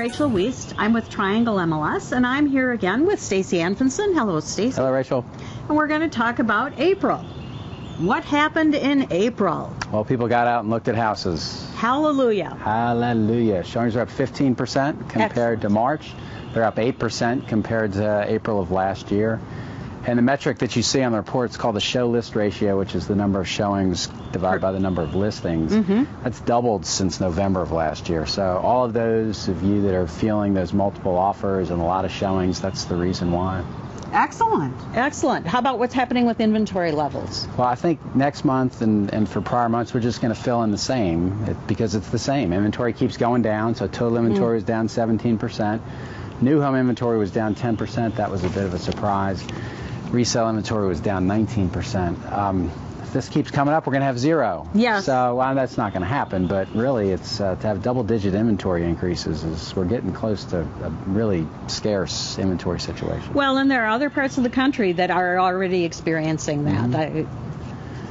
Rachel Wiest. I'm with Triangle MLS, and I'm here again with Stacy Anfinson. Hello, Stacy. Hello, Rachel. And we're going to talk about April. What happened in April? Well, people got out and looked at houses. Hallelujah. Hallelujah. Showings are up 15% compared to March. They're up 8% compared to April of last year. And the metric that you see on the report is called the show list ratio, which is the number of showings divided by the number of listings. That's doubled since November of last year. So all of those of you that are feeling those multiple offers and a lot of showings, that's the reason why. Excellent. Excellent. How about what's happening with inventory levels? Well, I think next month and for prior months, we're just going to fill in the same because it's the same. Inventory keeps going down, so total inventory is down 17%. New home inventory was down 10%. That was a bit of a surprise. Resale inventory was down 19%. If this keeps coming up, we're going to have zero. Yes. So that's not going to happen, but really it's to have double-digit inventory increases we're getting close to a really scarce inventory situation. Well, and there are other parts of the country that are already experiencing that. I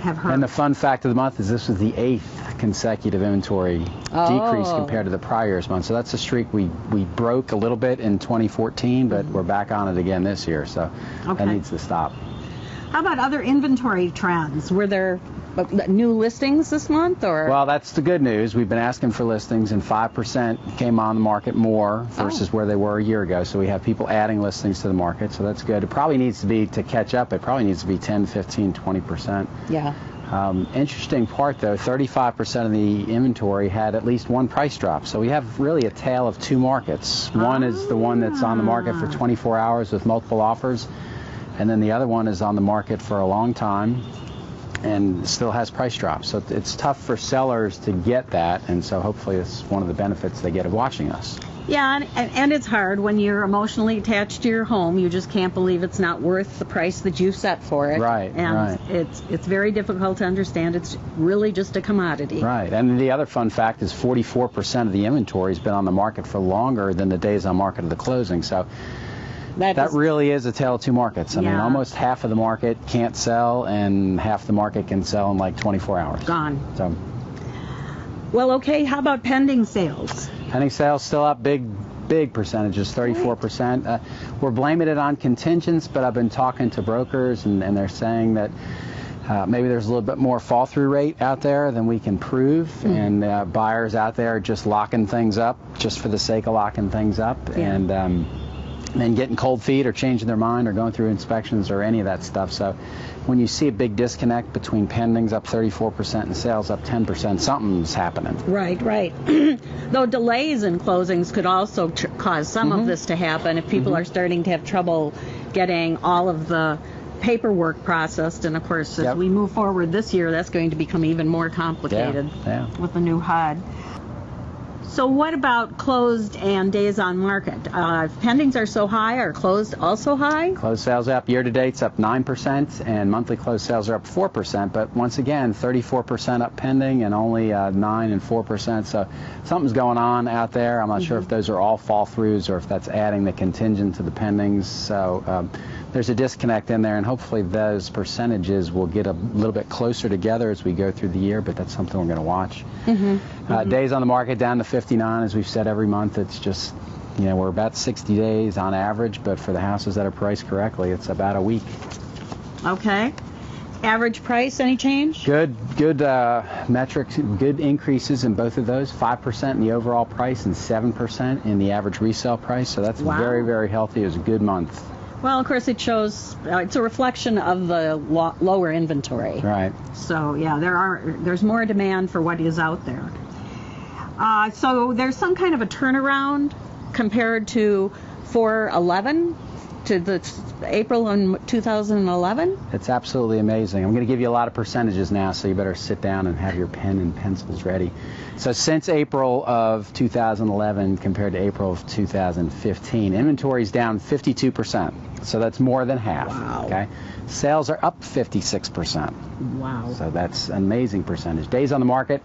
have heard. And the fun fact of the month is this was the 8th consecutive inventory decrease compared to the prior year's month. So that's a streak we broke a little bit in 2014, but we're back on it again this year. So that needs to stop. How about other inventory trends? Were there new listings this month, or? Well, that's the good news. We've been asking for listings, and 5% came on the market more versus where they were a year ago. So we have people adding listings to the market, so that's good. It probably needs to be, to catch up, it probably needs to be 10, 15, 20%. Yeah. Interesting part, though, 35% of the inventory had at least one price drop. So we have really a tale of two markets. One is the one that's on the market for 24 hours with multiple offers, and then the other one is on the market for a long time and still has price drops. So it's tough for sellers to get that, and so hopefully it's one of the benefits they get of watching us. Yeah, and it's hard when you're emotionally attached to your home. You just can't believe it's not worth the price that you set for it. Right, and it's very difficult to understand. It's really just a commodity. Right, and the other fun fact is 44% of the inventory has been on the market for longer than the days on market of the closing. So that really is a tale of two markets. I mean, almost half of the market can't sell, and half the market can sell in like 24 hours. Gone. So. Well, okay, how about pending sales? Pending sales still up big percentages, 34%. We're blaming it on contingents, but I've been talking to brokers, and they're saying that maybe there's a little bit more fall-through rate out there than we can prove, and buyers out there are just locking things up just for the sake of locking things up, and then getting cold feet or changing their mind or going through inspections or any of that stuff. So when you see a big disconnect between pendings up 34% and sales up 10%, something's happening. Right. Though delays in closings could also cause some of this to happen if people are starting to have trouble getting all of the paperwork processed. And of course, as we move forward this year, that's going to become even more complicated with the new HUD. So what about closed and days on market? If pendings are so high, are closed also high? Closed sales up. Year-to-date's up 9%, and monthly closed sales are up 4%. But once again, 34% up pending and only 9 and 4%. So something's going on out there. I'm not sure if those are all fall-throughs or if that's adding the contingent to the pendings. So there's a disconnect in there, and hopefully those percentages will get a little bit closer together as we go through the year, but that's something we're going to watch. Days on the market down to 59, as we've said every month. It's just, we're about 60 days on average, but for the houses that are priced correctly, it's about a week. Okay. Average price, any change? Good metrics, good increases in both of those, 5% in the overall price and 7% in the average resale price. So that's very, very healthy. It was a good month. Well, of course, it shows it's a reflection of the lower inventory. Right. So, yeah, there's more demand for what is out there. So there's some kind of a turnaround compared to 4/11 to the April in 2011. It's absolutely amazing. I'm going to give you a lot of percentages now, so you better sit down and have your pen and pencils ready. So since April of 2011 compared to April of 2015, inventory is down 52%. So that's more than half. Wow. Okay. Sales are up 56%. Wow. So that's an amazing percentage. Days on the market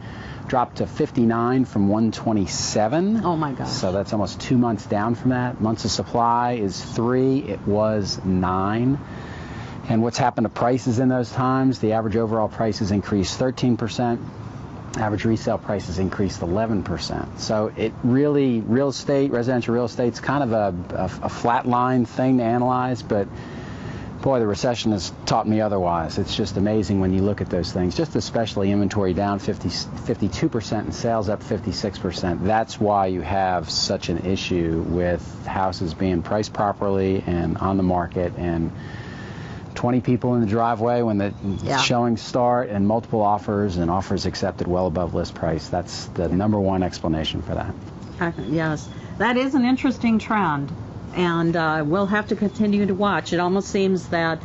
dropped to 59 from 127. Oh my gosh. So that's almost 2 months down from that. Months of supply is 3. It was 9. And what's happened to prices in those times? The average overall price has increased 13%. Average resale prices increased 11%. So it really, residential real estate's kind of a flat line thing to analyze, but boy, the recession has taught me otherwise. It's just amazing when you look at those things, just especially inventory down 52% and sales up 56%. That's why you have such an issue with houses being priced properly and on the market, and 20 people in the driveway when the showings start, and multiple offers and offers accepted well above list price. That's the number one explanation for that. Yes, that is an interesting trend. And we'll have to continue to watch. It almost seems that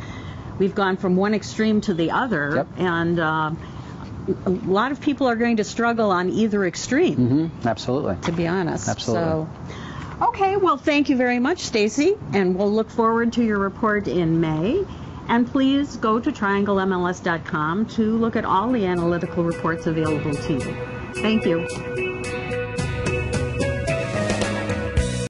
we've gone from one extreme to the other, and a lot of people are going to struggle on either extreme. Absolutely. To be honest. Absolutely. So, okay, well, thank you very much, Stacy, and we'll look forward to your report in May. And please go to trianglemls.com to look at all the analytical reports available to you. Thank you.